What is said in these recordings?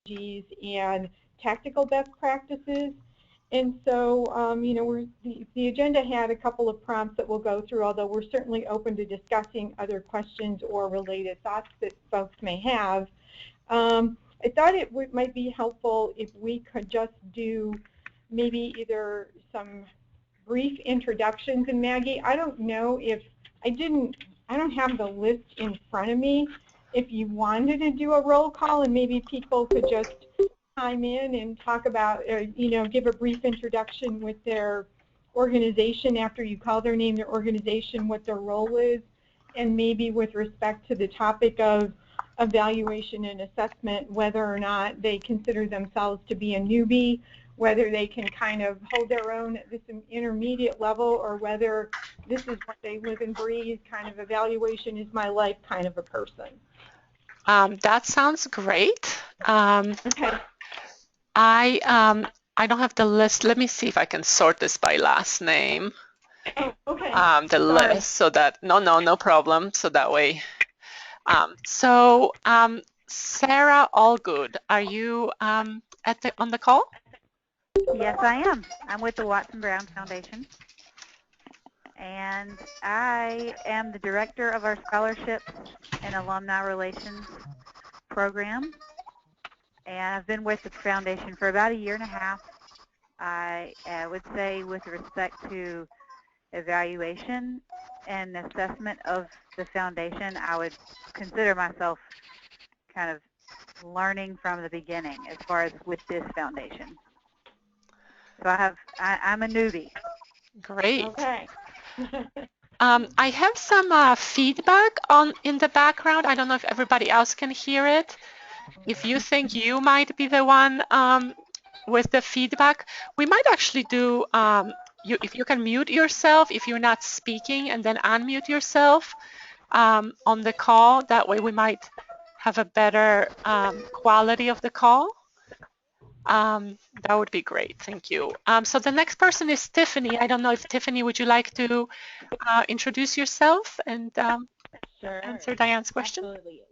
and tactical best practices. And so, you know, the agenda had a couple of prompts that we'll go through, although we're certainly open to discussing other questions or related thoughts that folks may have. I thought it might be helpful if we could just do maybe either some brief introductions. And Maggie, I don't know if, I don't have the list in front of me. If you wanted to do a roll call and maybe people could just chime in and talk about, you know, give a brief introduction with their organization after you call their name, their organization, what their role is, and maybe with respect to the topic of evaluation and assessment, whether or not they consider themselves to be a newbie, whether they can kind of hold their own at this intermediate level, or whether this is what they live and breathe, kind of evaluation is my life kind of a person. That sounds great. Okay. I don't have the list. Let me see if I can sort this by last name. Okay. The list, so that no problem. So that way. Sarah Allgood, are you on the call? Yes, I am. I'm with the Watson Brown Foundation, and I am the director of our scholarships and alumni relations program. And I've been with the foundation for about 1.5 years. I would say, with respect to evaluation and assessment of the foundation, I would consider myself kind of learning from the beginning as far as with this foundation. So I'm a newbie. Great. Okay. I have some feedback in the background. I don't know if everybody else can hear it. If you think you might be the one with the feedback, we might actually do, if you can mute yourself if you're not speaking, and then unmute yourself on the call. That way we might have a better quality of the call. That would be great. Thank you. So the next person is Tiffany. I don't know if Tiffany, would you like to introduce yourself and Sure. answer Diane's question? Absolutely.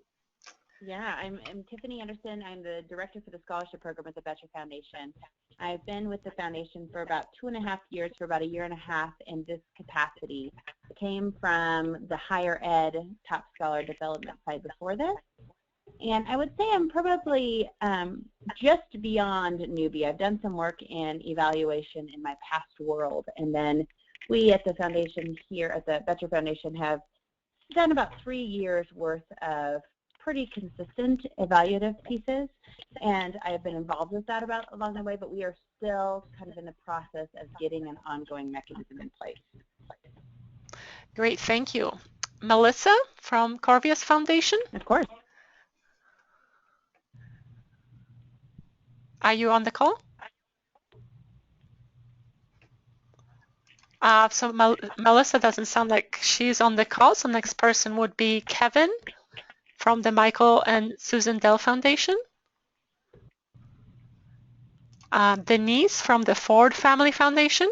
Yeah, I'm Tiffany Anderson. I'm the director for the scholarship program at the Boettcher Foundation. I've been with the foundation for about 2.5 years, for about 1.5 years in this capacity. Came from the higher ed top scholar development side before this. And I would say I'm probably just beyond newbie. I've done some work in evaluation in my past world, and then we at the foundation here at the Boettcher Foundation have done about 3 years worth of pretty consistent evaluative pieces, and I've been involved with that along the way, but we are still kind of in the process of getting an ongoing mechanism in place. Great, thank you. Melissa from Corvius Foundation? Of course. Are you on the call? So Melissa doesn't sound like she's on the call, so next person would be Kevin from the Michael and Susan Dell Foundation. Denise from the Ford Family Foundation.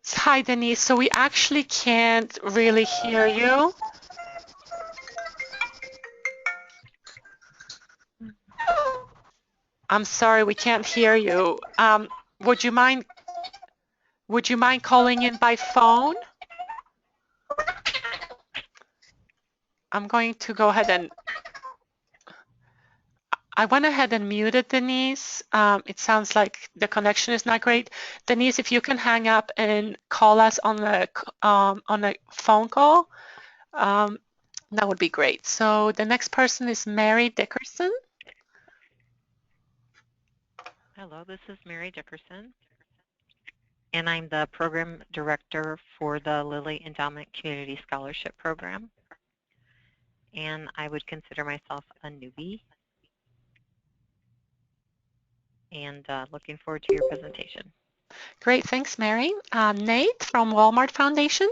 Hi, Denise. So we actually can't really hear you. I'm sorry, we can't hear you. Would you mind calling in by phone? I'm going to go ahead and I went ahead and muted Denise. It sounds like the connection is not great. Denise, if you can hang up and call us on a phone call, that would be great. So the next person is Mary Dickerson. Hello, this is Mary Dickerson, and I'm the program director for the Lilly Endowment Community Scholarship Program. And I would consider myself a newbie. And looking forward to your presentation. Great, thanks, Mary. Nate from Walmart Foundation.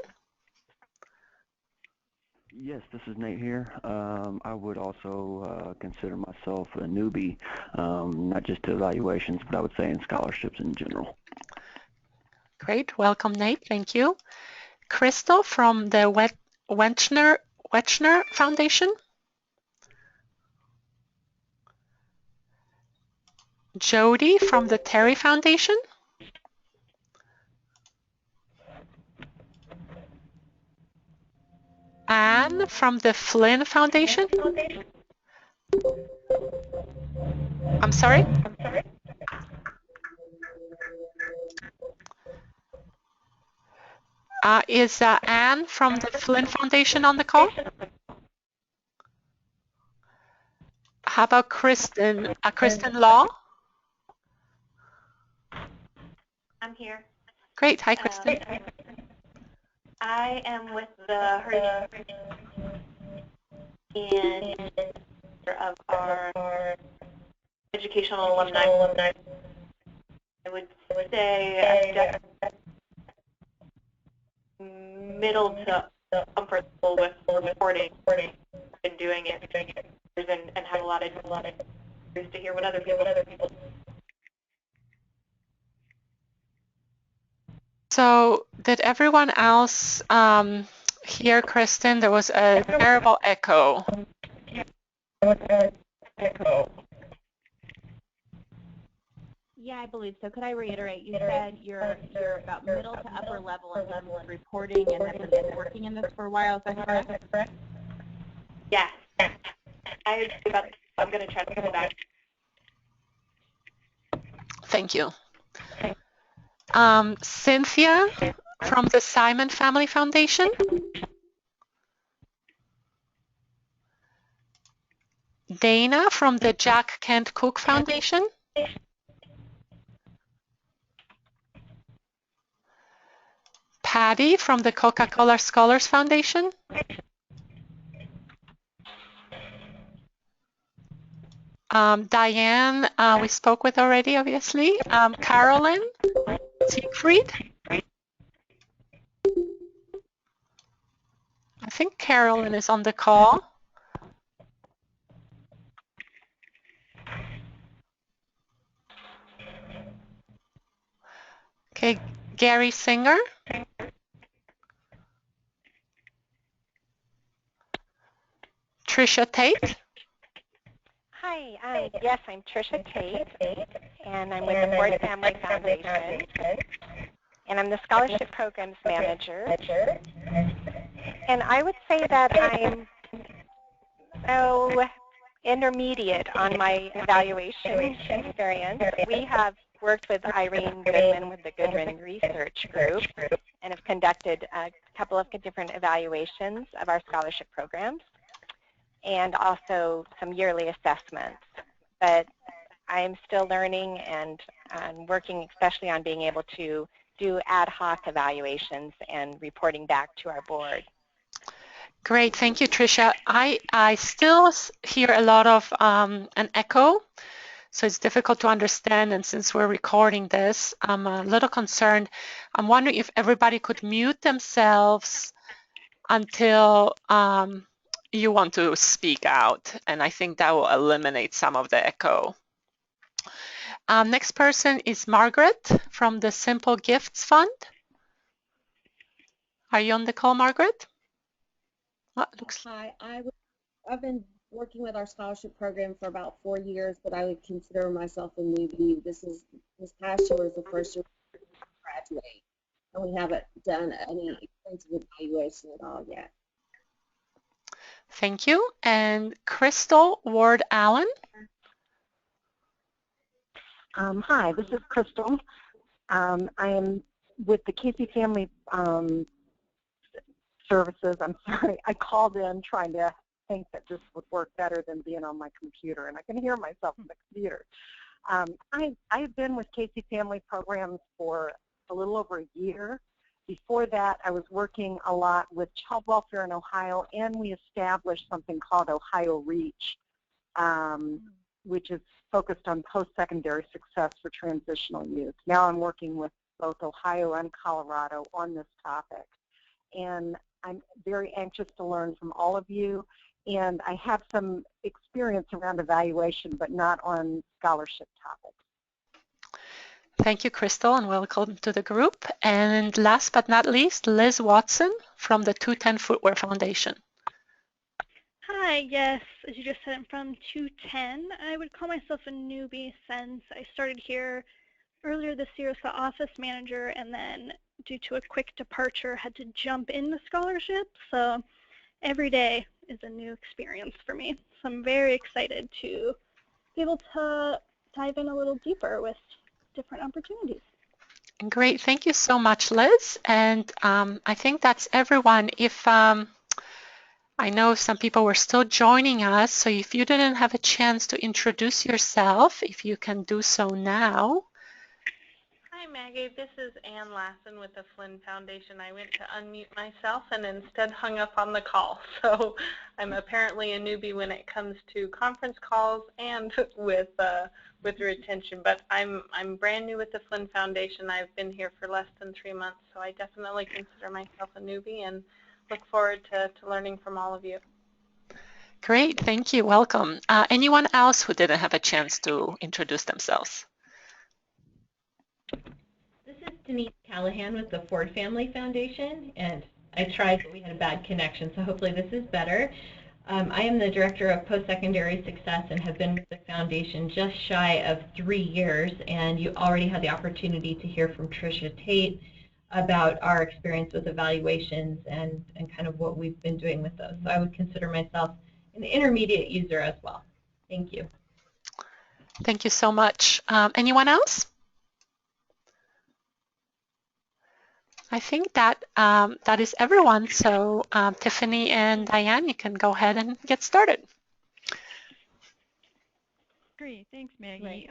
Yes, this is Nate here. I would also consider myself a newbie, not just to evaluations, but I would say in scholarships in general. Great. Welcome, Nate. Thank you. Crystal from the Wechsner Foundation. Jody from the Terry Foundation. Anne from the Flynn Foundation. I'm sorry? Is Anne from the Flynn Foundation on the call? How about Kristen? Kristen Law? I'm here. Great. Hi, Kristen. I am with the Heritage and of our educational alumni. I would say middle to comfortable with reporting. Been doing it and have a lot of news to hear what other people. So did everyone else hear Kristen? There was a terrible echo. Yeah, I believe so. Could I reiterate? You said you're about middle to upper level in terms of reporting and have been working in this for a while. Is that correct? Yes. I'm going to try to come back. Thank you. Cynthia from the Simon Family Foundation. Dana from the Jack Kent Cooke Foundation. Patty from the Coca-Cola Scholars Foundation. Diane, we spoke with already, obviously. Carolyn Siegfried. I think Carolyn is on the call. Okay, Gary Singer. Trisha Tate. Hi, yes, I'm Trisha Tate, and I'm with the Ford Family Foundation, and I'm the Scholarship Programs Manager. And I would say that I'm intermediate on my evaluation experience. We have worked with Irene Goodman with the Goodman Research Group and have conducted a couple of different evaluations of our scholarship programs, and also some yearly assessments. But I'm still learning and working especially on being able to do ad hoc evaluations and reporting back to our board. Great, thank you, Tricia. I still hear a lot of an echo, so it's difficult to understand, and since we're recording this, I'm a little concerned. I'm wondering if everybody could mute themselves until you want to speak out, and I think that will eliminate some of the echo. Next person is Margaret from the Simple Gifts Fund. Are you on the call, Margaret? Hi, I've been working with our scholarship program for about 4 years, but I would consider myself a newbie. This past year was the first year we graduate, and we haven't done any extensive evaluation at all yet. Thank you. And Crystal Ward Allen. Hi, this is Crystal. I am with the Casey Family Services. I'm sorry, I called in trying to think that this would work better than being on my computer, and I can hear myself on the computer. I've been with Casey Family Programs for a little over a year. Before that, I was working a lot with child welfare in Ohio, and we established something called Ohio Reach, which is focused on post-secondary success for transitional youth. Now I'm working with both Ohio and Colorado on this topic. And I'm very anxious to learn from all of you. And I have some experience around evaluation, but not on scholarship topics. Thank you, Crystal, and welcome to the group. And last but not least, Liz Watson from the 210 Footwear Foundation. Hi, yes, as you just said, I'm from 210. I would call myself a newbie since I started here earlier this year as the office manager, and then due to a quick departure, had to jump in the scholarship. So every day is a new experience for me. So I'm very excited to be able to dive in a little deeper with different opportunities. Great, thank you so much, Liz. And I think that's everyone. If I know some people were still joining us, so if you didn't have a chance to introduce yourself, if you can do so now. Hi Maggie, this is Ann Lassen with the Flynn Foundation. I went to unmute myself and instead hung up on the call. So I'm apparently a newbie when it comes to conference calls and with retention. But I'm brand new with the Flynn Foundation. I've been here for less than 3 months, so I definitely consider myself a newbie and look forward to learning from all of you. Great, thank you, welcome. Anyone else who didn't have a chance to introduce themselves? This is Denise Callahan with the Ford Family Foundation, and I tried, but we had a bad connection, so hopefully this is better. I am the Director of Post-Secondary Success and have been with the Foundation just shy of 3 years, and you already had the opportunity to hear from Tricia Tate about our experience with evaluations and kind of what we've been doing with those. So I would consider myself an intermediate user as well. Thank you. Thank you so much. Anyone else? I think that that is everyone. So Tiffany and Diane, you can go ahead and get started. Great, thanks, Maggie.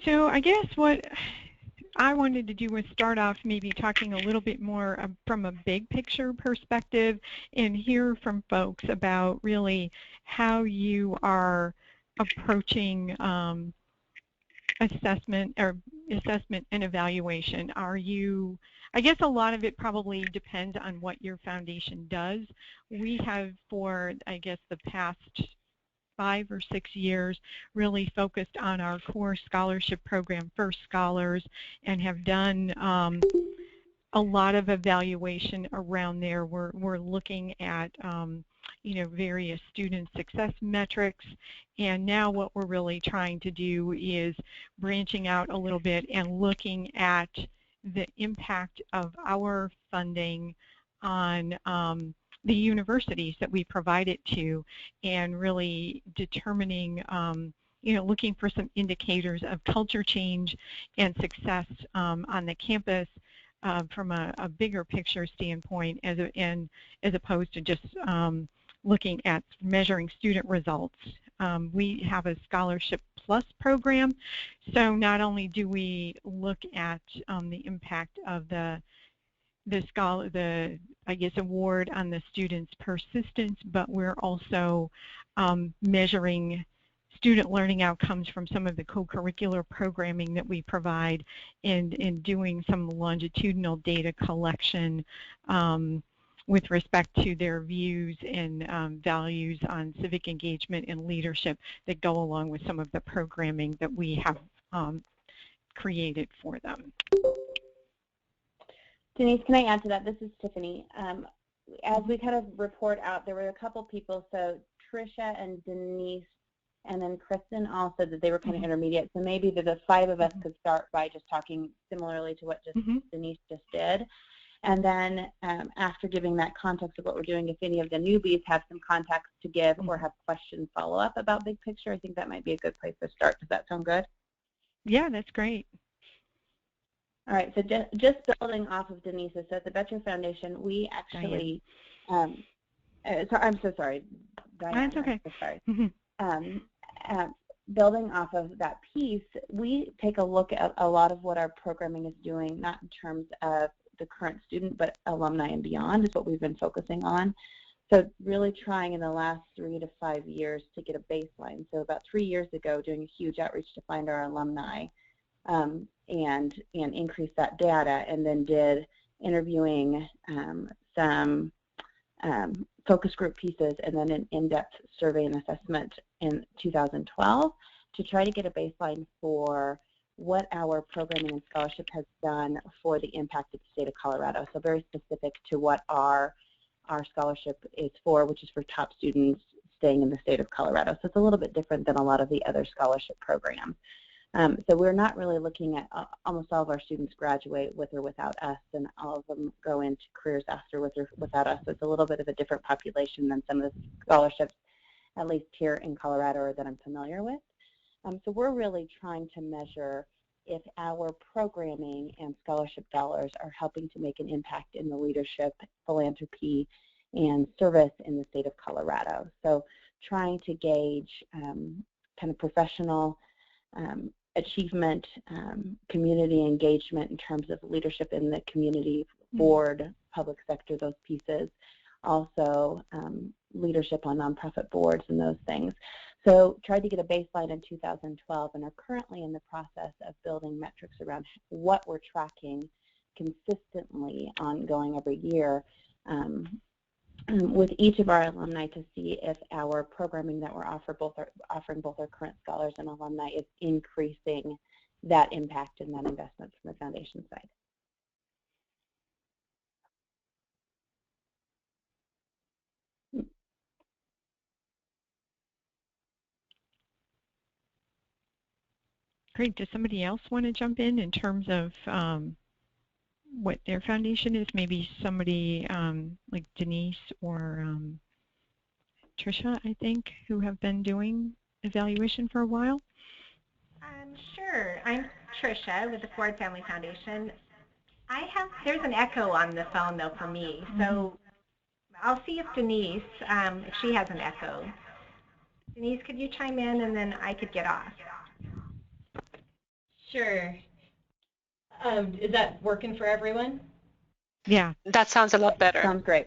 So I guess what I wanted to do was start off maybe talking a little bit more from a big picture perspective and hear from folks about really how you are approaching assessment and evaluation. Are you, I guess a lot of it probably depends on what your foundation does. We have for, I guess, the past 5 or 6 years really focused on our core scholarship program, First Scholars, and have done a lot of evaluation around there. We're looking at you know, various student success metrics, and now what we're really trying to do is branching out a little bit and looking at the impact of our funding on the universities that we provide it to, and really determining, you know, looking for some indicators of culture change and success on the campus from a bigger picture standpoint, as opposed to just looking at measuring student results. We have a Scholarship Plus program, so not only do we look at the impact of the I guess award on the students' persistence, but we're also measuring student learning outcomes from some of the co-curricular programming that we provide, and doing some longitudinal data collection with respect to their views and values on civic engagement and leadership that go along with some of the programming that we have created for them. Denise, can I add to that? This is Tiffany. As we kind of report out, there were a couple people, so Tricia and Denise, and then Kristen all said that they were kind of intermediate. So maybe the 5 of us could start by just talking similarly to what Denise just did. And then after giving that context of what we're doing, if any of the newbies have some context to give or have questions follow up about big picture, I think that might be a good place to start. Does that sound good? Yeah, that's great. All right, so just building off of Denise's, so at the Boettcher Foundation, we actually, I'm so sorry, Diane. That's okay. I'm so sorry. Building off of that piece, we take a look at a lot of what our programming is doing, not in terms of the current student, but alumni and beyond is what we've been focusing on. So really trying in the last 3 to 5 years to get a baseline. So about 3 years ago, doing a huge outreach to find our alumni and increase that data, and then did interviewing, some focus group pieces, and then an in-depth survey and assessment in 2012. to try to get a baseline for what our programming and scholarship has done for the impact of the state of Colorado. So very specific to what our scholarship is for, which is for top students staying in the state of Colorado. So it's a little bit different than a lot of the other scholarship programs. So we're not really looking at, almost all of our students graduate with or without us, and all of them go into careers after with or without us. So it's a little bit of a different population than some of the scholarships, at least here in Colorado, or that I'm familiar with. So we're really trying to measure if our programming and scholarship dollars are helping to make an impact in the leadership, philanthropy, and service in the state of Colorado. So trying to gauge kind of professional achievement, community engagement in terms of leadership in the community, board, public sector, those pieces. Also leadership on nonprofit boards and those things. So tried to get a baseline in 2012 and are currently in the process of building metrics around what we're tracking consistently ongoing every year with each of our alumni to see if our programming that we're offering both our current scholars and alumni is increasing that impact and that investment from the foundation side. Great. Does somebody else want to jump in terms of what their foundation is? Maybe somebody like Denise or Tricia, I think, who have been doing evaluation for a while. Sure. I'm Tricia with the Ford Family Foundation. There's an echo on the phone though for me, so I'll see if Denise, if she has an echo. Denise, could you chime in and then I could get off? Sure. Is that working for everyone? Yeah. That sounds a lot better. Sounds great.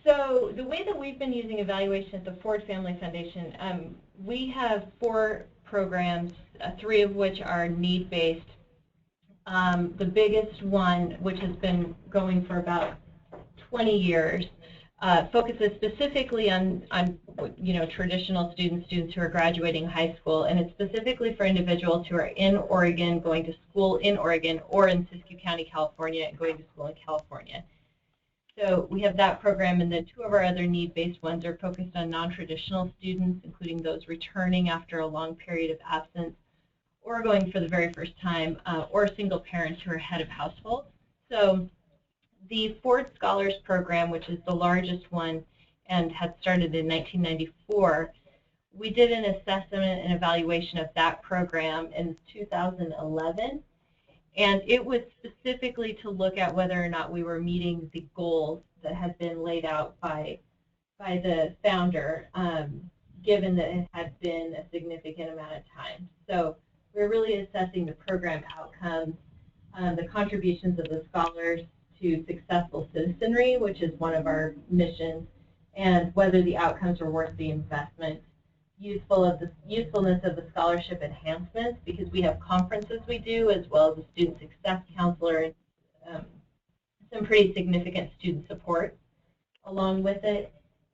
So the way that we've been using evaluation at the Ford Family Foundation, we have 4 programs, 3 of which are need-based. The biggest one, which has been going for about 20 years, focuses specifically on traditional students who are graduating high school, and it's specifically for individuals who are in Oregon, going to school in Oregon, or in Siskiyou County, California, and going to school in California. So we have that program, and then 2 of our other need-based ones are focused on non-traditional students, including those returning after a long period of absence, or going for the very first time, or single parents who are head of households. So the Ford Scholars Program, which is the largest one and had started in 1994, we did an assessment and evaluation of that program in 2011, and it was specifically to look at whether or not we were meeting the goals that had been laid out by the founder, given that it had been a significant amount of time. So we're really assessing the program outcomes, the contributions of the scholars to successful citizenry, which is one of our missions, and whether the outcomes are worth the investment. Usefulness of the scholarship enhancements, because we have conferences we do, as well as a student success counselor, and some pretty significant student support along with it.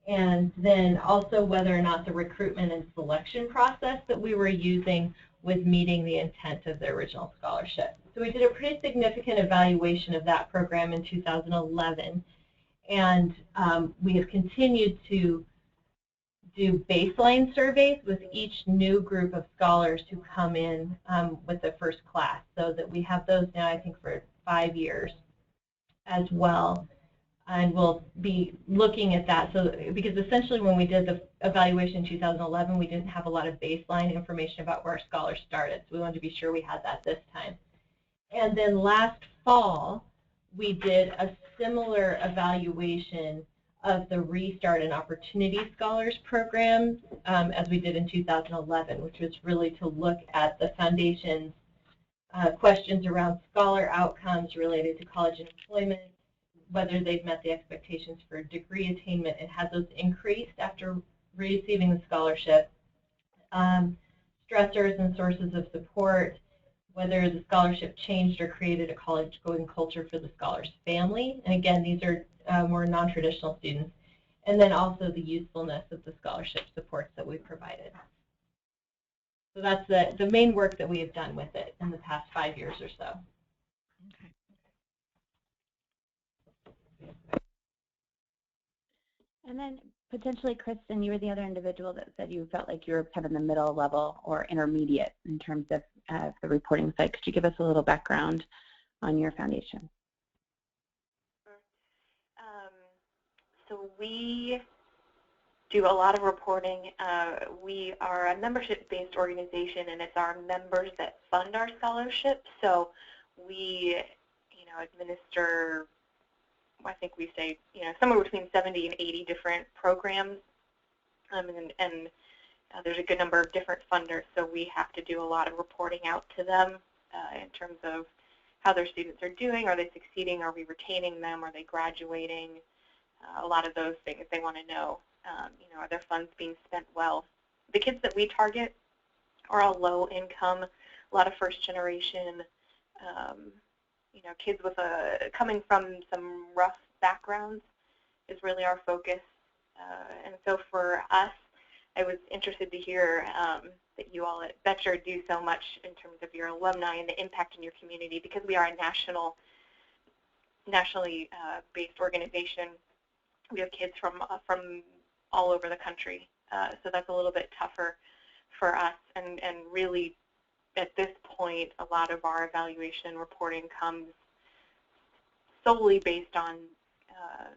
And then also whether or not the recruitment and selection process that we were using was meeting the intent of the original scholarship. So we did a pretty significant evaluation of that program in 2011, and we have continued to do baseline surveys with each new group of scholars who come in with the first class, so that we have those now, I think, for 5 years as well. And we'll be looking at that, so because essentially when we did the evaluation in 2011, we didn't have a lot of baseline information about where scholars started, so we wanted to be sure we had that this time. And then last fall, we did a similar evaluation of the Restart and Opportunity Scholars program as we did in 2011, which was really to look at the foundation's questions around scholar outcomes related to college employment, whether they've met the expectations for degree attainment and had those increased after receiving the scholarship, stressors and sources of support, whether the scholarship changed or created a college-going culture for the scholar's family. And again, these are more non-traditional students. And then also the usefulness of the scholarship supports that we've provided. So that's the main work that we have done with it in the past 5 years or so. Okay. And then potentially, Kristen, you were the other individual that said you felt like you were kind of the middle level or intermediate in terms of the reporting side. Could you give us a little background on your foundation? So we do a lot of reporting. We are a membership-based organization, and it's our members that fund our scholarship. So we, administer, I think we say, somewhere between 70 and 80 different programs, and there's a good number of different funders. So we have to do a lot of reporting out to them in terms of how their students are doing. Are they succeeding? Are we retaining them? Are they graduating? A lot of those things they want to know. Are their funds being spent well? The kids that we target are all low income, a lot of first generation, kids with coming from some rough backgrounds is really our focus. And so for us, I was interested to hear that you all at Boettcher do so much in terms of your alumni and the impact in your community, because we are a nationally based organization. We have kids from all over the country, so that's a little bit tougher for us. And really, at this point, a lot of our evaluation reporting comes solely based on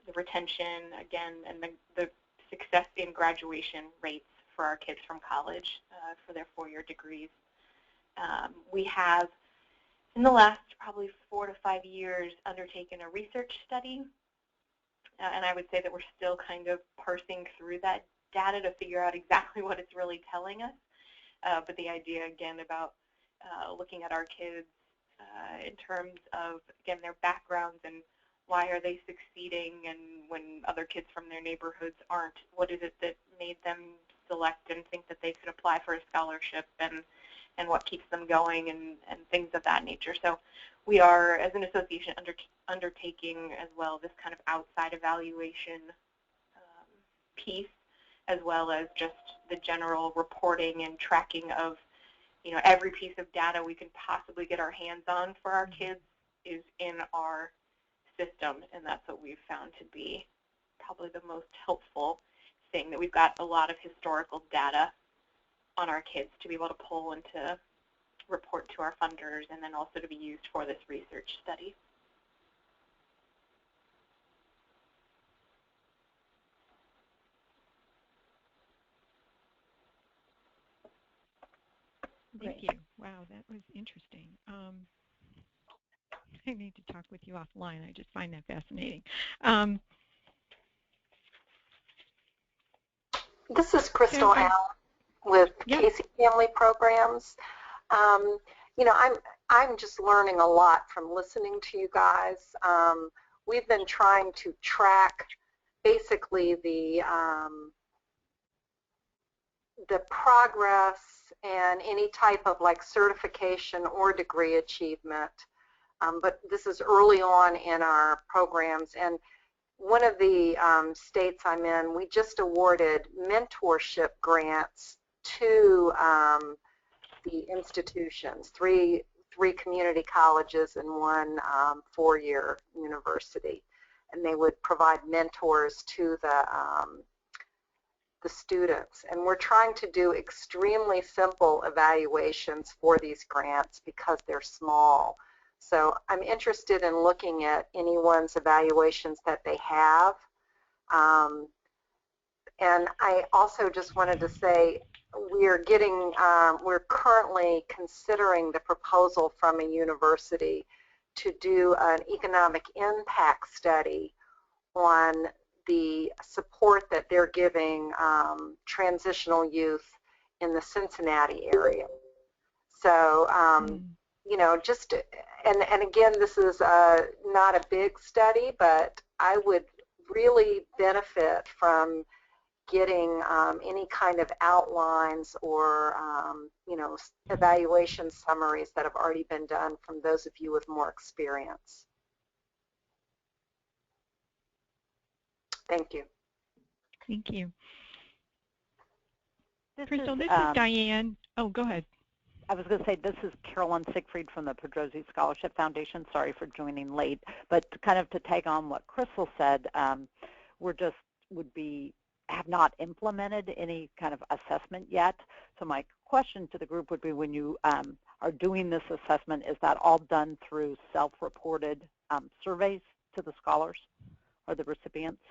the retention, again, and the success in graduation rates for our kids from college for their 4-year degrees. We have, in the last probably 4 to 5 years, undertaken a research study. And I would say that we're still kind of parsing through that data to figure out exactly what it's really telling us. But the idea, again, about looking at our kids in terms of, again, their backgrounds and why are they succeeding, and when other kids from their neighborhoods aren't, what is it that made them select and think that they could apply for a scholarship, and what keeps them going, and things of that nature. So we are, as an association, undertaking as well this kind of outside evaluation piece, as well as just the general reporting and tracking of, every piece of data we can possibly get our hands on for our kids is in our system, and that's what we've found to be probably the most helpful thing, that we've got a lot of historical data on our kids to be able to pull and to report to our funders, and then also to be used for this research study. Thank you. Wow, that was interesting. I need to talk with you offline. I just find that fascinating. This is Crystal Allen with Casey Family Programs. I'm just learning a lot from listening to you guys. We've been trying to track basically the progress and any type of certification or degree achievement. But this is early on in our programs, and one of the states I'm in, we just awarded mentorship grants to the institutions, three community colleges and one 4-year university, and they would provide mentors to the students. And we're trying to do extremely simple evaluations for these grants because they're small. So I'm interested in looking at anyone's evaluations that they have. And I also just wanted to say we're currently considering the proposal from a university to do an economic impact study on the support that they're giving transitional youth in the Cincinnati area. So, and again, this is not a big study, but I would really benefit from getting any kind of outlines or, evaluation summaries that have already been done from those of you with more experience. Thank you. Thank you. Crystal, this is Diane. Oh, go ahead. I was going to say, this is Carolyn Siegfried from the Pedrosi Scholarship Foundation. Sorry for joining late, but kind of to tag on what Crystal said, have not implemented any kind of assessment yet. So my question to the group would be, when you are doing this assessment, is that all done through self-reported surveys to the scholars or the recipients?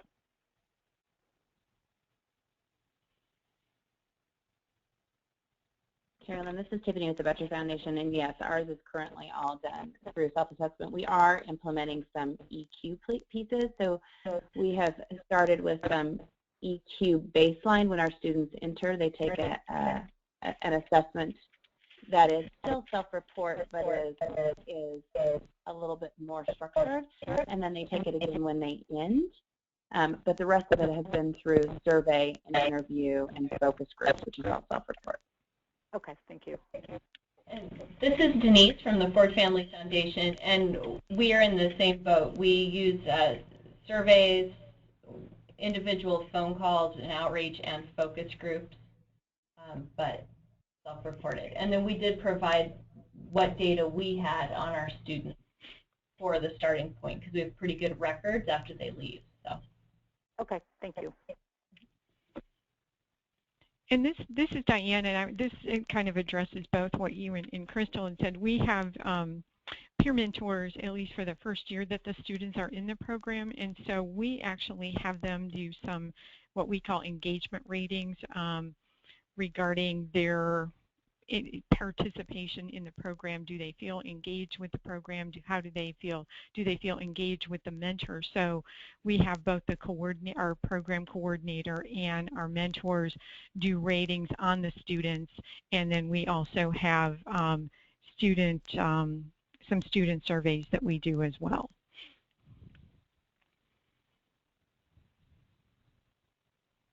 Carolyn, this is Tiffany with the Boettcher Foundation, and yes, ours is currently all done through self-assessment. We are implementing some EQ pieces, so we have started with some EQ baseline. When our students enter, they take an assessment that is still self-report, but is a little bit more structured, and then they take it again when they end. But the rest of it has been through survey and interview and focus groups, which is all self-report. Okay, thank you. And this is Denise from the Ford Family Foundation, and we are in the same boat. We use surveys, individual phone calls and outreach, and focus groups, but self-reported. And then we did provide what data we had on our students for the starting point, because we have pretty good records after they leave. So. Okay, thank you. And this is Diane, and this kind of addresses both what you and Crystal had said. We have peer mentors, at least for the first year that the students are in the program, and so we actually have them do some what we call engagement ratings regarding their participation in the program. Do they feel engaged with the program? How do they feel? Do they feel engaged with the mentor? So we have both the our program coordinator and our mentors do ratings on the students, and then we also have some student surveys that we do as well.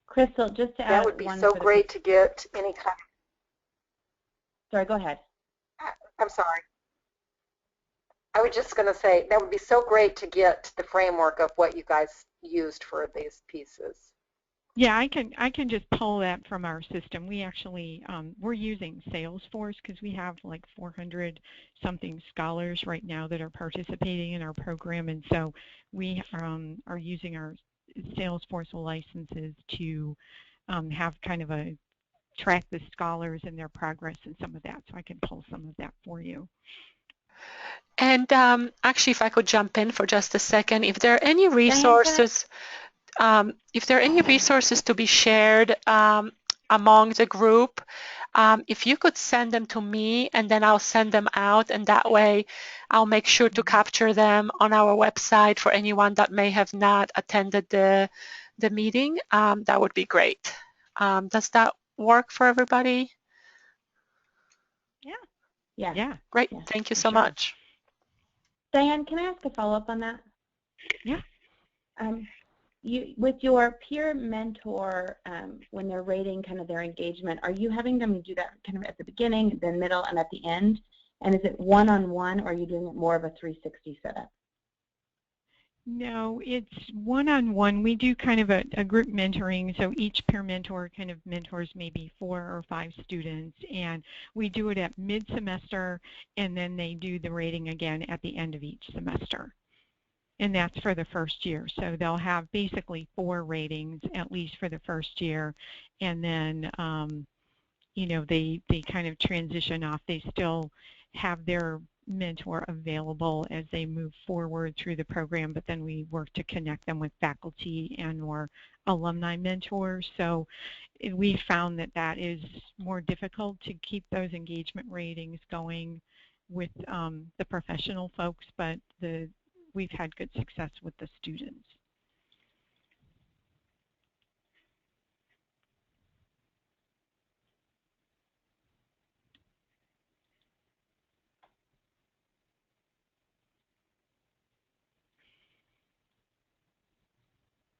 Crystal, just to add, that would be so great to get any kind. Sorry, go ahead. I'm sorry. I was just going to say that would be so great to get the framework of what you guys used for these pieces. Yeah, I can just pull that from our system. We actually we're using Salesforce because we have like 400 something scholars right now that are participating in our program, and so we are using our Salesforce licenses to have kind of a track the scholars and their progress and some of that, so I can pull some of that for you. And actually, if I could jump in for just a second, if there are any resources, to be shared among the group, if you could send them to me, and then I'll send them out, and that way I'll make sure to capture them on our website for anyone that may have not attended the meeting. That would be great. Does that work for everybody? Yeah. Great. Yeah. Thank you so much. Diane, can I ask a follow-up on that? Yeah. With your peer mentor, when they're rating kind of their engagement, are you having them do that kind of at the beginning, the middle, and at the end? And is it one-on-one, or are you doing it more of a 360 setup? No, it's one-on-one. We do kind of a group mentoring, so each peer mentor kind of mentors maybe 4 or 5 students, and we do it at mid-semester, and then they do the rating again at the end of each semester. And that's for the first year. So they'll have basically 4 ratings, at least for the first year, and then you know, they kind of transition off. They still have their mentor available as they move forward through the program, but then we work to connect them with faculty and or alumni mentors. So we found that that is more difficult to keep those engagement ratings going with the professional folks, but we've had good success with the students.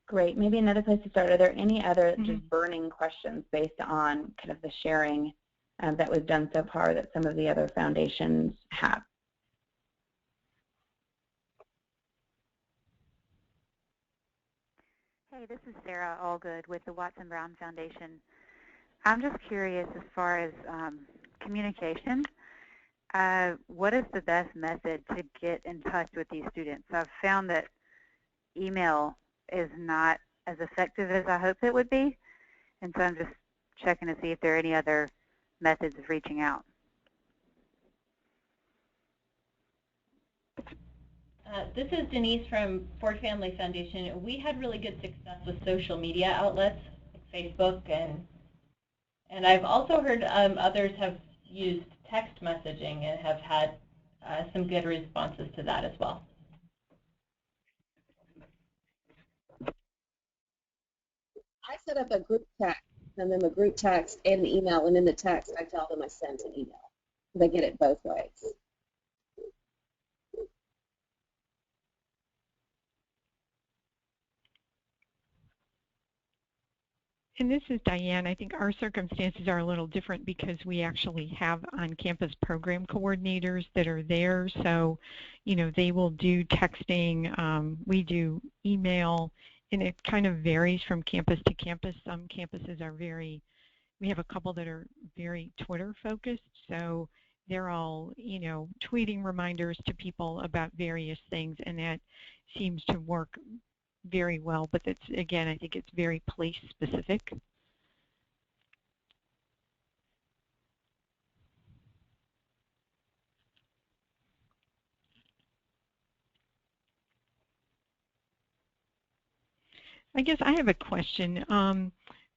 Great. Maybe another place to start. Are there any other just burning questions based on kind of the sharing that was done so far that some of the other foundations have? Hey, this is Sarah Allgood with the Watson Brown Foundation. I'm just curious as far as communication. What is the best method to get in touch with these students? I've found that email is not as effective as I hoped it would be, and so I'm just checking to see if there are any other methods of reaching out. This is Denise from Ford Family Foundation. We had really good success with social media outlets like Facebook, and I've also heard others have used text messaging and have had some good responses to that as well. I set up a group text, send them a group text and an email, and in the text I tell them I sent an email. They get it both ways. And this is Diane. I think our circumstances are a little different because we actually have on-campus program coordinators that are there. So, you know, they will do texting. We do email, and it kind of varies from campus to campus. Some campuses are we have a couple that are very Twitter focused. So they're all, you know, tweeting reminders to people about various things, and that seems to work very well, but that's, again, I think it's very place specific. I guess I have a question.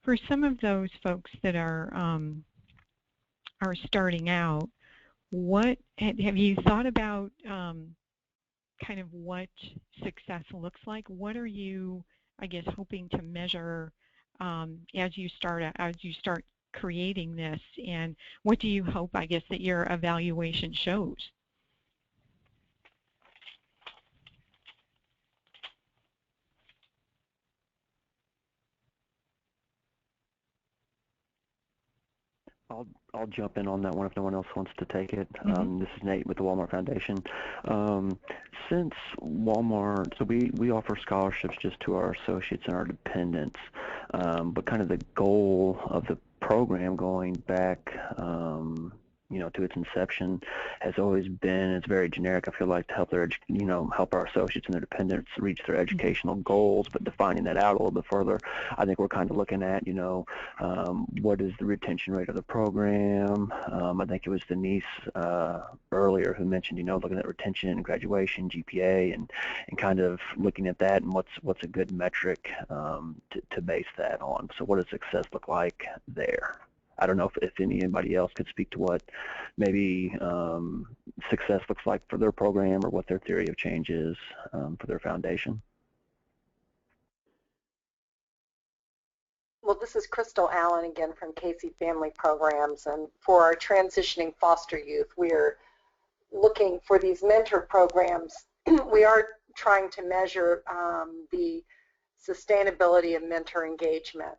For some of those folks that are starting out, what have you thought about kind of what success looks like? What are you, I guess, hoping to measure as you start creating this, and what do you hope, I guess, that your evaluation shows? I'll jump in on that one if no one else wants to take it. This is Nate with the Walmart Foundation. Since Walmart, so we offer scholarships just to our associates and our dependents, but kind of the goal of the program going back, you know, to its inception has always been, it's very generic, I feel like, to help help our associates and their dependents reach their educational goals, but defining that out a little bit further, I think we're kind of looking at, you know, what is the retention rate of the program. I think it was Denise earlier who mentioned, you know, looking at retention, graduation, GPA, and kind of looking at that and what's a good metric to base that on. So what does success look like there? I don't know if anybody else could speak to what maybe success looks like for their program or what their theory of change is for their foundation. Well, this is Crystal Allen again from Casey Family Programs, and for our transitioning foster youth, we're looking for these mentor programs. We are trying to measure the sustainability of mentor engagement.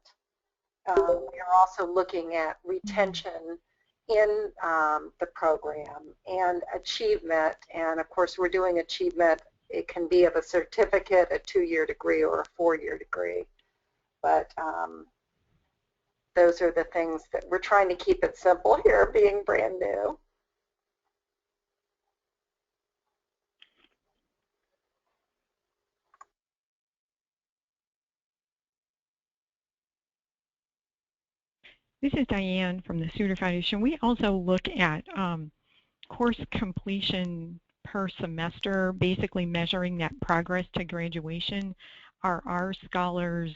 We are also looking at retention in the program and achievement, and of course we're doing achievement. It can be of a certificate, a 2-year degree, or a 4-year degree, but those are the things that we're trying to keep it simple here, being brand new. This is Diane from the Suter Foundation. We also look at course completion per semester, basically measuring that progress to graduation. Are our scholars,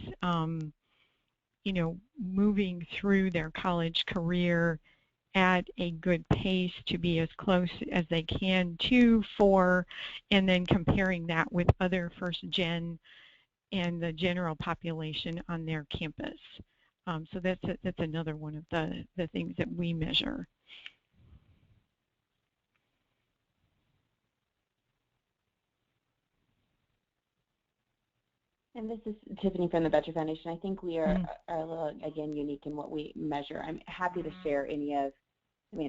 you know, moving through their college career at a good pace to be as close as they can to 4, and then comparing that with other first gen and the general population on their campus. So that's another one of the things that we measure. And this is Tiffany from the Betcher Foundation. I think we are a little, again, unique in what we measure. I'm happy to share any of,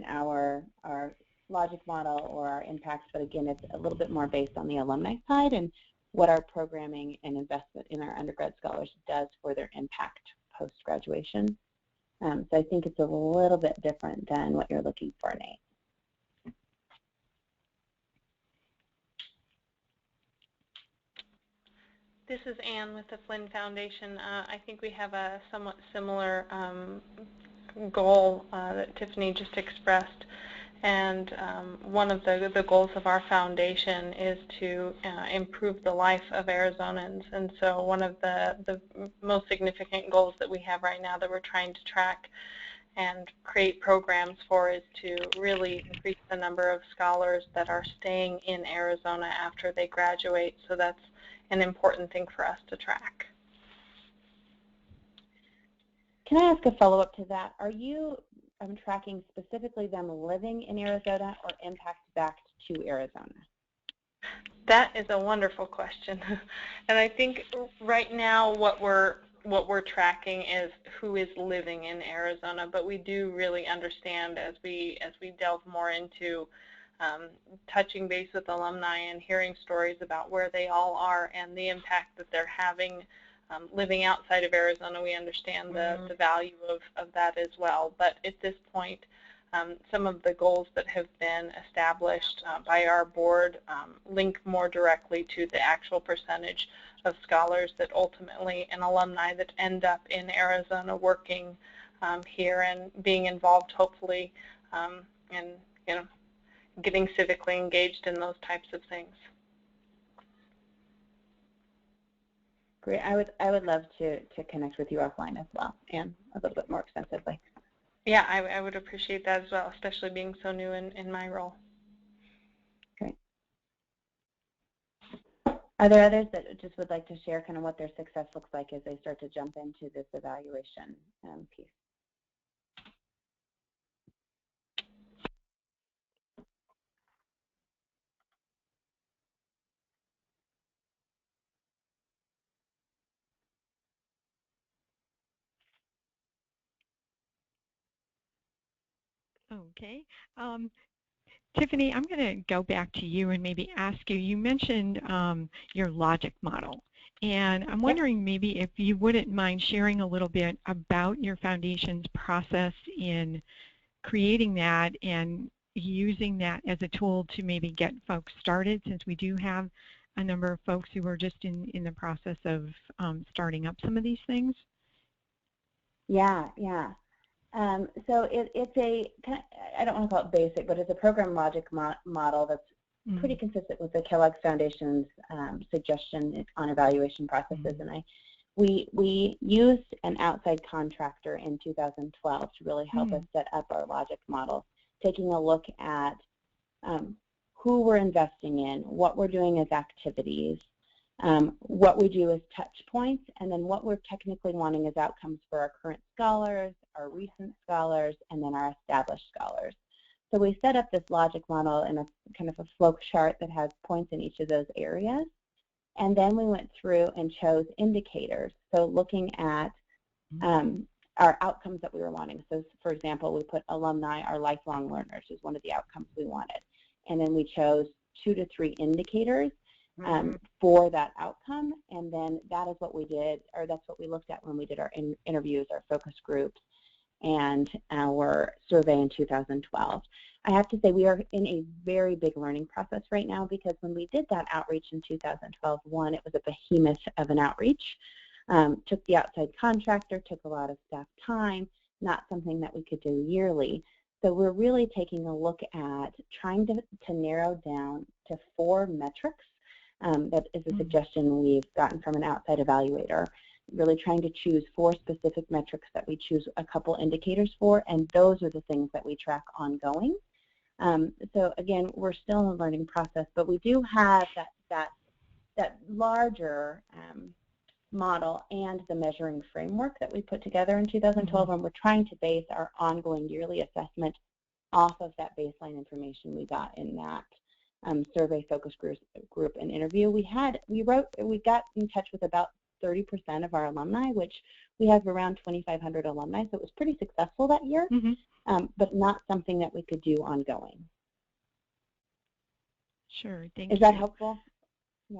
our logic model or our impacts, but again, it's a little bit more based on the alumni side and what our programming and investment in our undergrad scholars does for their impact post-graduation. So I think it's a little bit different than what you're looking for, Nate. This is Anne with the Flynn Foundation. I think we have a somewhat similar goal that Tiffany just expressed. And one of the goals of our foundation is to improve the life of Arizonans. And so one of the most significant goals that we have right now that we're trying to track and create programs for is to really increase the number of scholars that are staying in Arizona after they graduate. So that's an important thing for us to track. Can I ask a follow-up to that? Are you tracking specifically them living in Arizona or impact back to Arizona? That is a wonderful question. And I think right now what we're tracking is who is living in Arizona, but we do really understand as we delve more into touching base with alumni and hearing stories about where they all are and the impact that they're having living outside of Arizona. We understand the value of that as well. But at this point, some of the goals that have been established by our board link more directly to the actual percentage of scholars that ultimately, and alumni that end up in Arizona working here and being involved, hopefully, and getting civically engaged in those types of things. Great. I would love to connect with you offline as well, and a little bit more extensively. Yeah, I would appreciate that as well, especially being so new in my role. Great. Are there others that just would like to share kind of what their success looks like as they start to jump into this evaluation piece? Okay. Tiffany, I'm going to go back to you and maybe ask you, you mentioned your logic model. And I'm wondering maybe if you wouldn't mind sharing a little bit about your foundation's process in creating that and using that as a tool to maybe get folks started, since we do have a number of folks who are just in the process of starting up some of these things. Yeah. So it's a, I don't want to call it basic, but it's a program logic model that's pretty consistent with the Kellogg Foundation's suggestion on evaluation processes. And we used an outside contractor in 2012 to really help us set up our logic model, taking a look at who we're investing in, what we're doing as activities, what we do as touch points, and then what we're technically wanting as outcomes for our current scholars, our recent scholars, and then our established scholars. So we set up this logic model in a kind of a flow chart that has points in each of those areas. And then we went through and chose indicators. So looking at our outcomes that we were wanting. So for example, we put alumni are lifelong learners is one of the outcomes we wanted. And then we chose 2 to 3 indicators for that outcome, and then that is what we did, or that's what we looked at when we did our interviews, our focus groups, and our survey in 2012. I have to say we are in a very big learning process right now, because when we did that outreach in 2012, one, it was a behemoth of an outreach, took the outside contractor, took a lot of staff time, not something that we could do yearly. So we're really taking a look at trying to narrow down to 4 metrics. That is a suggestion we've gotten from an outside evaluator, really trying to choose 4 specific metrics that we choose a couple indicators for, and those are the things that we track ongoing. So again, we're still in the learning process, but we do have that larger model and the measuring framework that we put together in 2012, and we're trying to base our ongoing yearly assessment off of that baseline information we got in that survey, focus group, and interview. We got in touch with about 30% of our alumni, which we have around 2,500 alumni, so it was pretty successful that year, but not something that we could do ongoing. Sure, thank you. Is that helpful?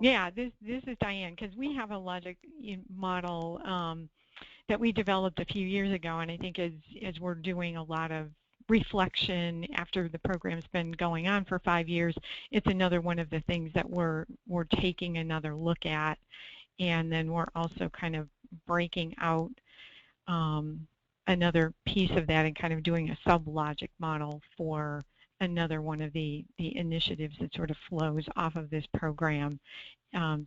Yeah, this is Diane, because we have a logic model that we developed a few years ago, and I think as we're doing a lot of reflection after the program's been going on for 5 years, it's another one of the things that we're taking another look at, and then we're also kind of breaking out another piece of that and kind of doing a sub-logic model for another one of the initiatives that sort of flows off of this program,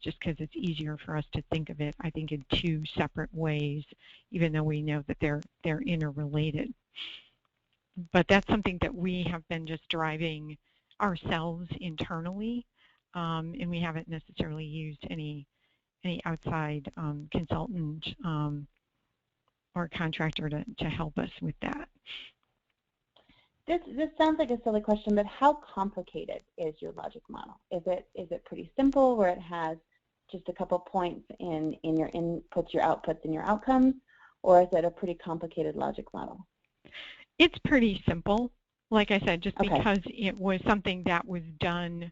just because it's easier for us to think of it, I think, in two separate ways, even though we know that they're interrelated. But that's something that we have been just driving ourselves internally, and we haven't necessarily used any outside consultant or contractor to help us with that. This sounds like a silly question, but how complicated is your logic model? Is it pretty simple, where it has just a couple points in your inputs, your outputs, and your outcomes, or is it a pretty complicated logic model? It's pretty simple. Like I said, just Okay. because it was something that was done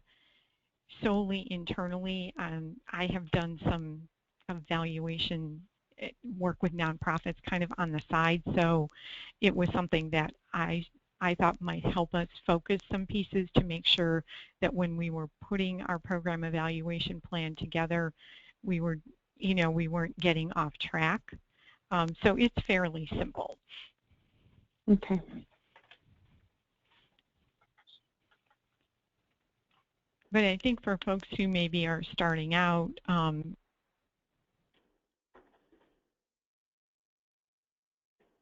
solely internally. I have done some evaluation work with nonprofits kind of on the side, so it was something that I thought might help us focus some pieces to make sure that when we were putting our program evaluation plan together, we were, we weren't getting off track. So it's fairly simple. Okay. But I think for folks who maybe are starting out,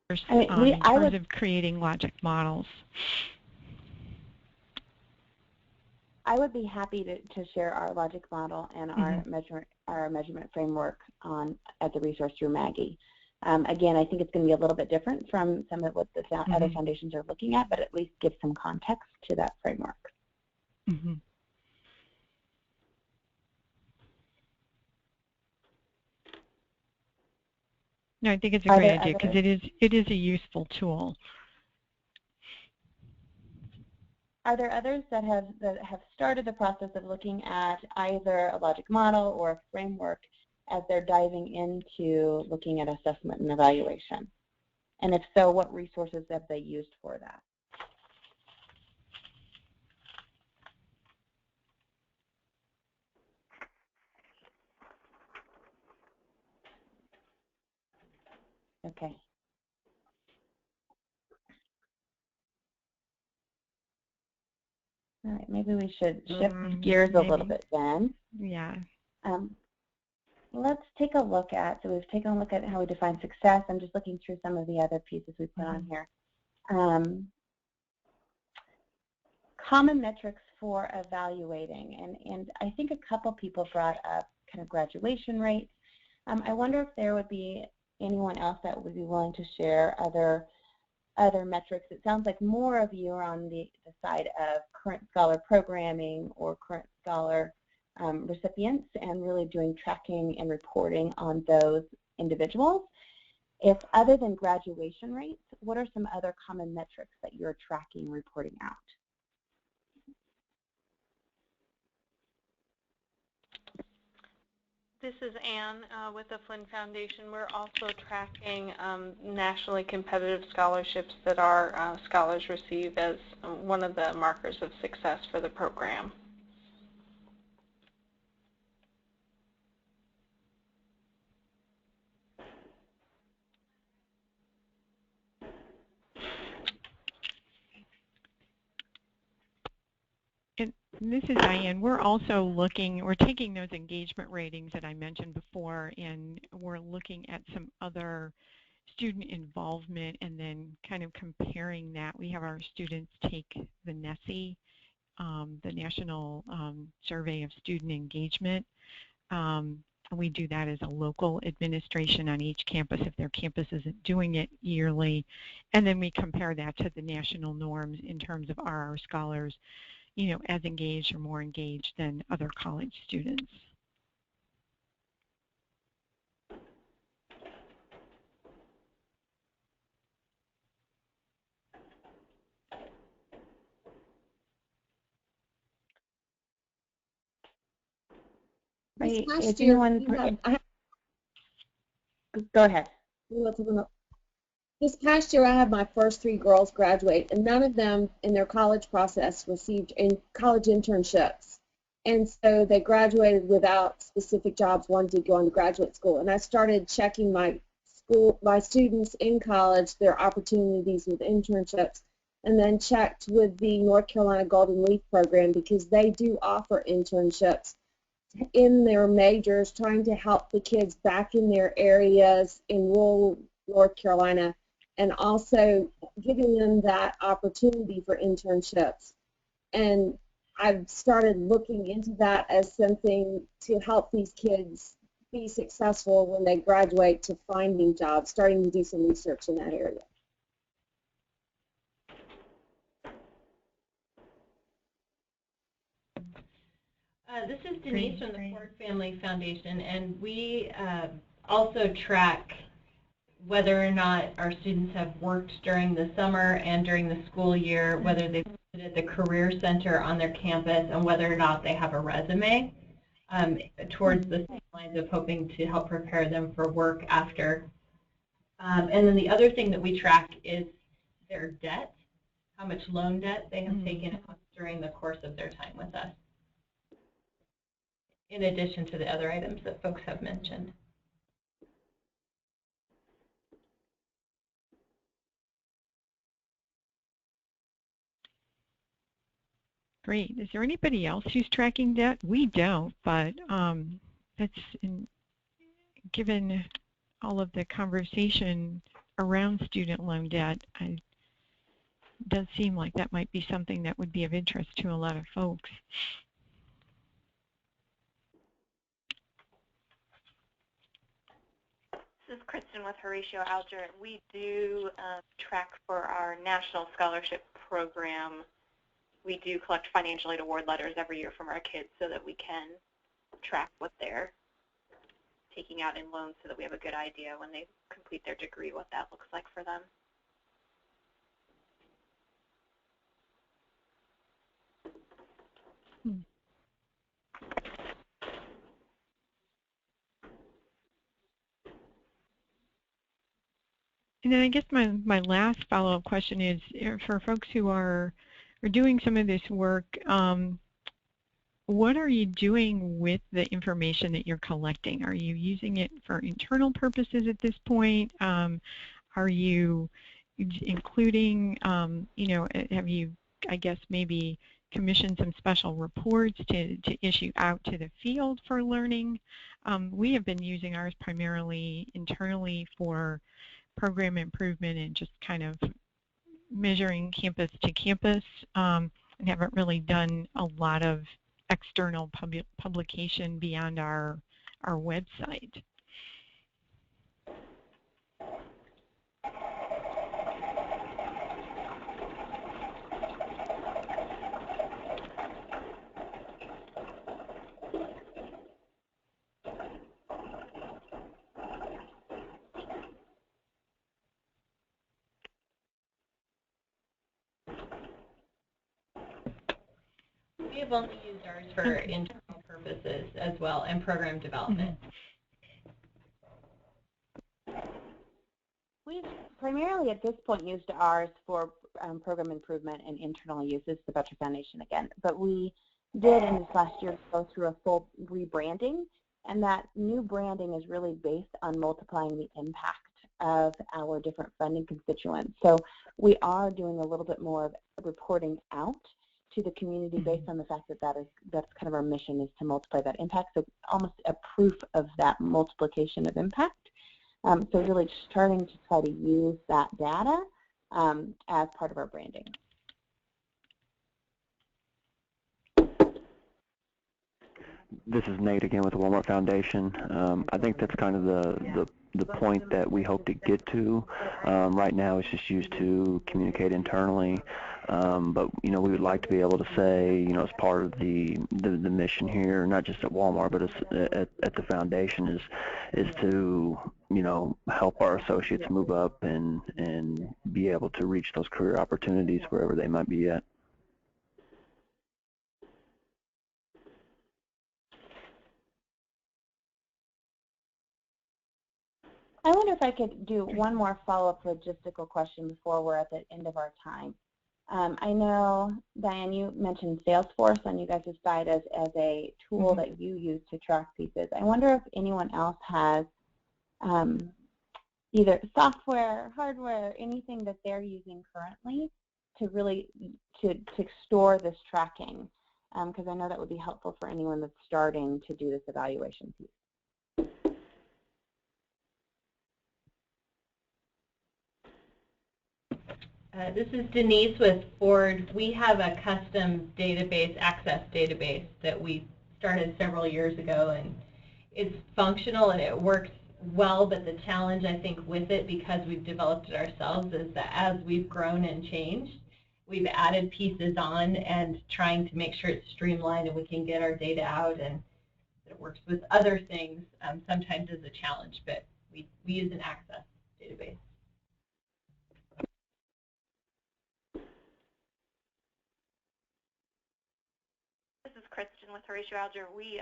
in terms of creating logic models. I would be happy to share our logic model and our measurement framework at the resource through Maggie. Again, I think it's going to be a little bit different from some of what the other foundations are looking at, but at least give some context to that framework. No, I think it's a great idea because it is a useful tool. Are there others that have started the process of looking at either a logic model or a framework as they're diving into looking at assessment and evaluation? And if so, what resources have they used for that? Okay. All right, maybe we should shift gears a little bit then. Yeah. Let's take a look at, so we've taken a look at how we define success. I'm just looking through some of the other pieces we put on here. Common metrics for evaluating, and I think a couple people brought up kind of graduation rates. I wonder if there would be anyone else that would be willing to share other metrics. It sounds like more of you are on the side of current scholar programming or current scholar recipients and really doing tracking and reporting on those individuals. If other than graduation rates, what are some other common metrics that you're tracking and reporting out? This is Anne with the Flynn Foundation. We're also tracking nationally competitive scholarships that our scholars receive as one of the markers of success for the program. This is Diane. We're also we're taking those engagement ratings that I mentioned before, and we're looking at some other student involvement and then kind of comparing that. We have our students take the NSSE, the National Survey of Student Engagement. We do that as a local administration on each campus if their campus isn't doing it yearly. And then we compare that to the national norms in terms of are our scholars as engaged or more engaged than other college students. Go ahead. This past year, I had my first 3 girls graduate, and none of them in their college process received college internships. And so they graduated without specific jobs, wanted to go on to graduate school. And I started checking my students in college, their opportunities with internships, and then checked with the North Carolina Golden Leaf program because they do offer internships in their majors, trying to help the kids back in their areas in rural North Carolina, and also giving them that opportunity for internships. And I've started looking into that as something to help these kids be successful when they graduate to finding jobs, starting to do some research in that area. This is Denise from the Ford Family Foundation, and we also track whether or not our students have worked during the summer and during the school year, whether they've visited the Career Center on their campus, and whether or not they have a resume towards the same lines of hoping to help prepare them for work after. And then the other thing that we track is their debt, how much loan debt they have taken out during the course of their time with us, in addition to the other items that folks have mentioned. Great. Is there anybody else who's tracking debt? We don't, but given all of the conversation around student loan debt, it does seem like that might be something that would be of interest to a lot of folks. This is Kristen with Horatio Alger. We do track for our National Scholarship Program. We do collect financial aid award letters every year from our kids so that we can track what they're taking out in loans so that we have a good idea when they complete their degree what that looks like for them. And then I guess my last follow-up question is for folks who are doing some of this work, what are you doing with the information that you're collecting? Are you using it for internal purposes at this point? Are you including, have you, I guess, maybe commissioned some special reports to issue out to the field for learning? We have been using ours primarily internally for program improvement and just kind of measuring campus to campus, and haven't really done a lot of external publication beyond our website. We have only used ours for internal purposes as well and program development. We've primarily at this point used ours for program improvement and internal uses, the Boettcher Foundation again. But we did in this last year go through a full rebranding, and that new branding is really based on multiplying the impact of our different funding constituents. So we are doing a little bit more of reporting out to the community based on the fact that that's kind of our mission, is to multiply that impact. So almost a proof of that multiplication of impact. So really starting to try to use that data as part of our branding. This is Nate again with the Walmart Foundation. I think that's kind of the point that we hope to get to. Right now it's just used to communicate internally, but we would like to be able to say, as part of the mission here, not just at Walmart but at the foundation, is to help our associates move up and be able to reach those career opportunities wherever they might be at. I wonder if I could do one more follow-up logistical question before we're at the end of our time. I know, Diane, you mentioned Salesforce on you guys' side as a tool that you use to track pieces. I wonder if anyone else has either software, hardware, anything that they're using currently to really to store this tracking, because I know that would be helpful for anyone that's starting to do this evaluation piece. This is Denise with Ford. We have a custom database, Access database, that we started several years ago, and it's functional and it works well, but the challenge, I think, with it, because we've developed it ourselves, is that as we've grown and changed, we've added pieces on, and trying to make sure it's streamlined and we can get our data out and that it works with other things sometimes is a challenge, but we use an Access database. This is Kristen with Horatio Alger. We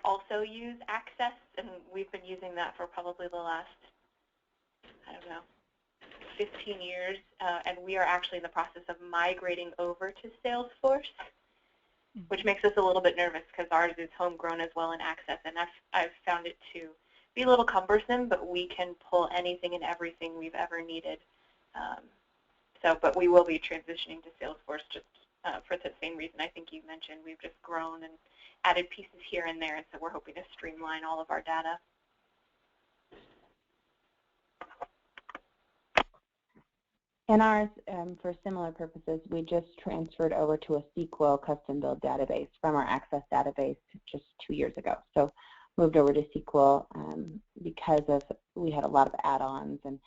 also use Access, and we've been using that for probably the last, I don't know, 15 years, and we are actually in the process of migrating over to Salesforce, which makes us a little bit nervous because ours is homegrown as well in Access, and I've found it to be a little cumbersome, but we can pull anything and everything we've ever needed. But we will be transitioning to Salesforce just for the same reason I think you mentioned. We've just grown and added pieces here and there, and so we're hoping to streamline all of our data. And ours, for similar purposes, we just transferred over to a SQL custom-built database from our Access database just 2 years ago. So moved over to SQL because we had a lot of add-ons and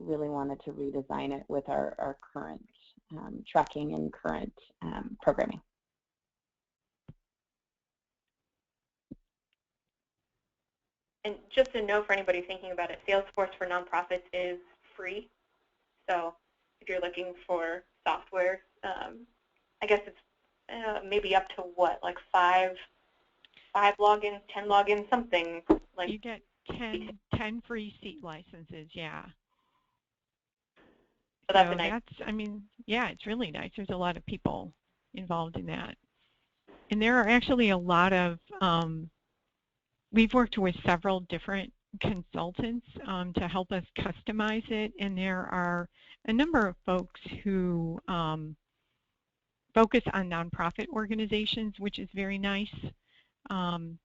really wanted to redesign it with our current tracking and current programming. And just a note for anybody thinking about it, Salesforce for nonprofits is free. So if you're looking for software, I guess it's maybe up to what, like five logins, 10 logins, something like. You get 10 free seat licenses, yeah. So that's a nice. I mean, yeah, it's really nice. There's a lot of people involved in that. And there are actually a lot of, we've worked with several different consultants to help us customize it, and there are a number of folks who focus on nonprofit organizations, which is very nice. And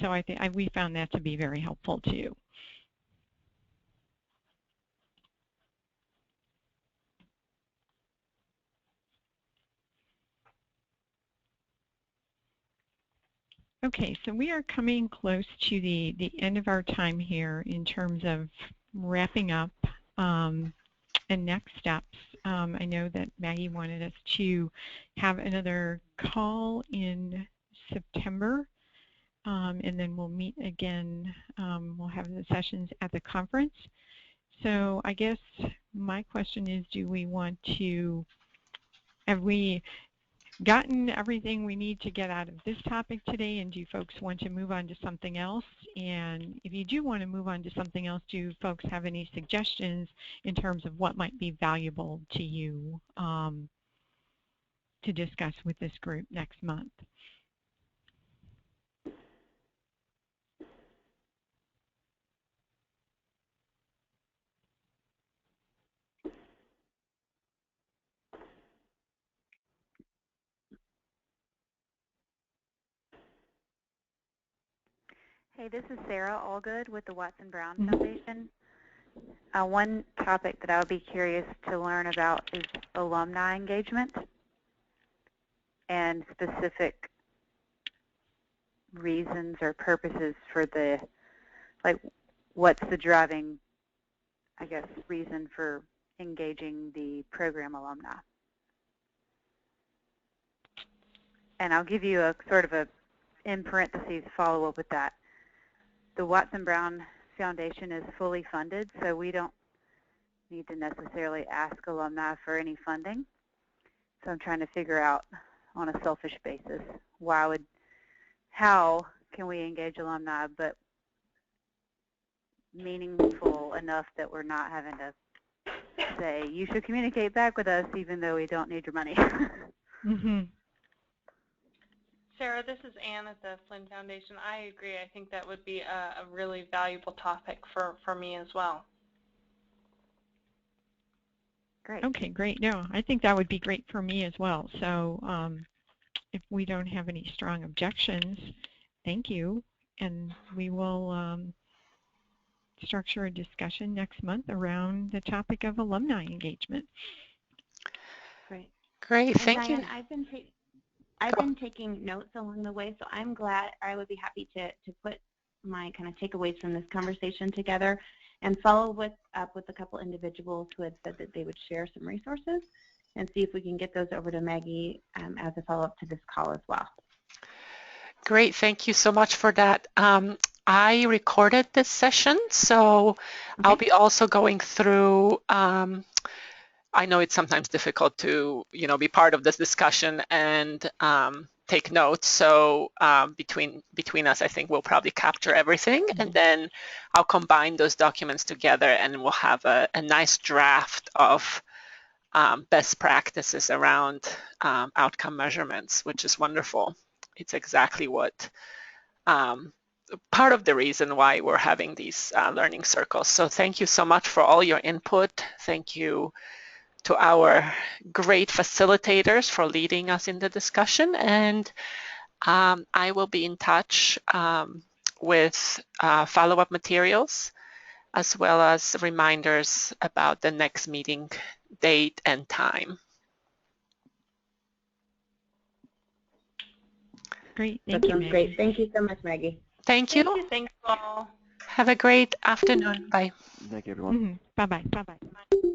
so I think we found that to be very helpful too. Okay, so we are coming close to the end of our time here in terms of wrapping up and next steps. I know that Maggie wanted us to have another call in September, and then we'll meet again. We'll have the sessions at the conference. So I guess my question is, do we want to, have we gotten everything we need to get out of this topic today, and do folks want to move on to something else? And if you do want to move on to something else, do folks have any suggestions in terms of what might be valuable to you to discuss with this group next month? Hey, this is Sarah Allgood with the Watson Brown Foundation. One topic that I would be curious to learn about is alumni engagement and specific reasons or purposes for the, like, what's the driving, I guess, reason for engaging the program alumni. And I'll give you a sort of a, in parentheses, follow-up with that. The Watson Brown Foundation is fully funded, so we don't need to necessarily ask alumni for any funding. So I'm trying to figure out, on a selfish basis, how can we engage alumni, but meaningful enough that we're not having to say, you should communicate back with us even though we don't need your money. Mm-hmm. Sarah, this is Ann at the Flynn Foundation. I agree. I think that would be a really valuable topic for me as well. Great. Okay, great. No, I think that would be great for me as well. So if we don't have any strong objections, thank you. And we will structure a discussion next month around the topic of alumni engagement. Great. Great, And thank Diane, you. I've been taking notes along the way, so I'm glad. I would be happy to put my kind of takeaways from this conversation together and follow up with a couple individuals who had said that they would share some resources and see if we can get those over to Maggie as a follow-up to this call as well. Great, thank you so much for that. I recorded this session, so I'll be also going through I know it's sometimes difficult to, be part of this discussion and take notes. So between us, I think we'll probably capture everything, and then I'll combine those documents together, and we'll have a nice draft of best practices around outcome measurements, which is wonderful. It's exactly what part of the reason why we're having these learning circles. So thank you so much for all your input. Thank you to our great facilitators for leading us in the discussion, and I will be in touch with follow-up materials as well as reminders about the next meeting date and time. Great, That sounds great. Thank you so much, Maggie. Thank you. Thanks all. Have a great afternoon. Bye. Thank you, everyone. Bye-bye. Bye-bye.